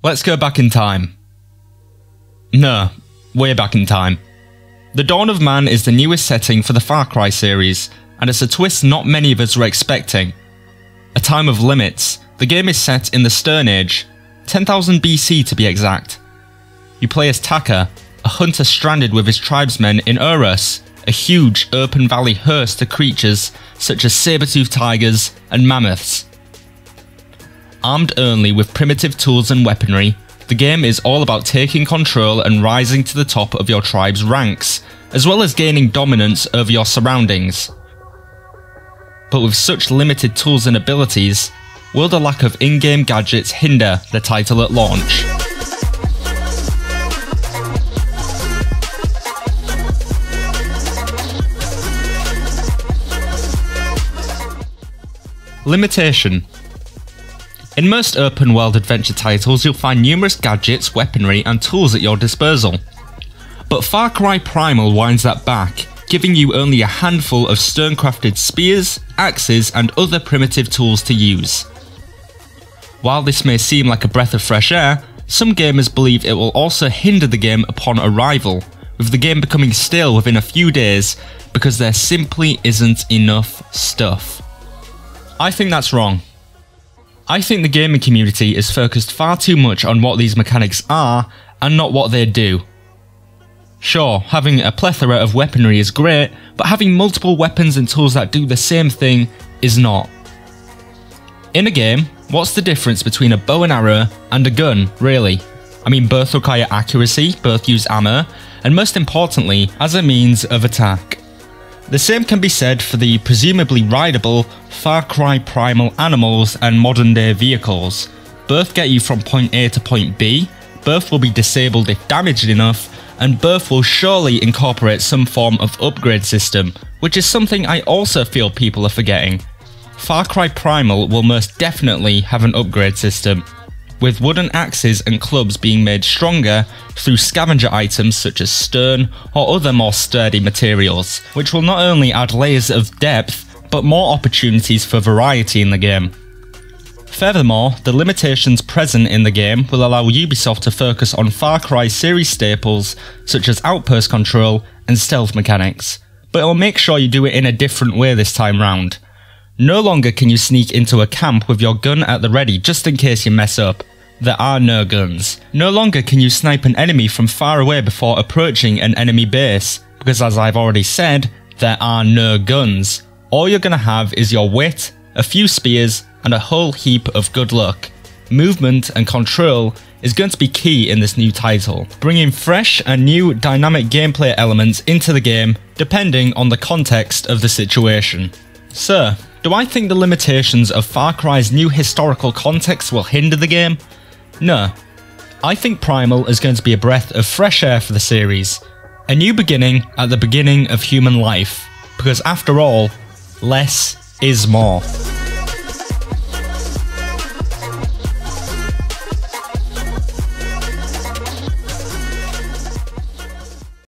Let's go back in time. No, way back in time. The Dawn of Man is the newest setting for the Far Cry series, and it's a twist not many of us were expecting. A time of limits, the game is set in the Stone Age, 10,000 BC to be exact. You play as Taka, a hunter stranded with his tribesmen in Urus, a huge open valley host of creatures such as saber-toothed tigers and mammoths. Armed only with primitive tools and weaponry, the game is all about taking control and rising to the top of your tribe's ranks, as well as gaining dominance over your surroundings. But with such limited tools and abilities, will the lack of in-game gadgets hinder the title at launch? Limitation. In most open world adventure titles, you'll find numerous gadgets, weaponry and tools at your disposal. But Far Cry Primal winds that back, giving you only a handful of stone-crafted spears, axes and other primitive tools to use. While this may seem like a breath of fresh air, some gamers believe it will also hinder the game upon arrival, with the game becoming stale within a few days because there simply isn't enough stuff. I think that's wrong. I think the gaming community is focused far too much on what these mechanics are and not what they do. Sure, having a plethora of weaponry is great, but having multiple weapons and tools that do the same thing is not. In a game, what's the difference between a bow and arrow and a gun, really? I mean, both require accuracy, both use ammo, and most importantly, as a means of attack. The same can be said for the presumably rideable Far Cry Primal animals and modern day vehicles. Both get you from point A to point B, both will be disabled if damaged enough, and both will surely incorporate some form of upgrade system, which is something I also feel people are forgetting. Far Cry Primal will most definitely have an upgrade system, with wooden axes and clubs being made stronger through scavenger items such as stone or other more sturdy materials, which will not only add layers of depth, but more opportunities for variety in the game. Furthermore, the limitations present in the game will allow Ubisoft to focus on Far Cry series staples such as outpost control and stealth mechanics, but it will make sure you do it in a different way this time round. No longer can you sneak into a camp with your gun at the ready just in case you mess up. There are no guns. No longer can you snipe an enemy from far away before approaching an enemy base, because as I've already said, there are no guns. All you're going to have is your wit, a few spears, and a whole heap of good luck. Movement and control is going to be key in this new title, bringing fresh and new dynamic gameplay elements into the game depending on the context of the situation. So, do I think the limitations of Far Cry's new historical context will hinder the game? No. I think Primal is going to be a breath of fresh air for the series. A new beginning at the beginning of human life. Because after all, less is more.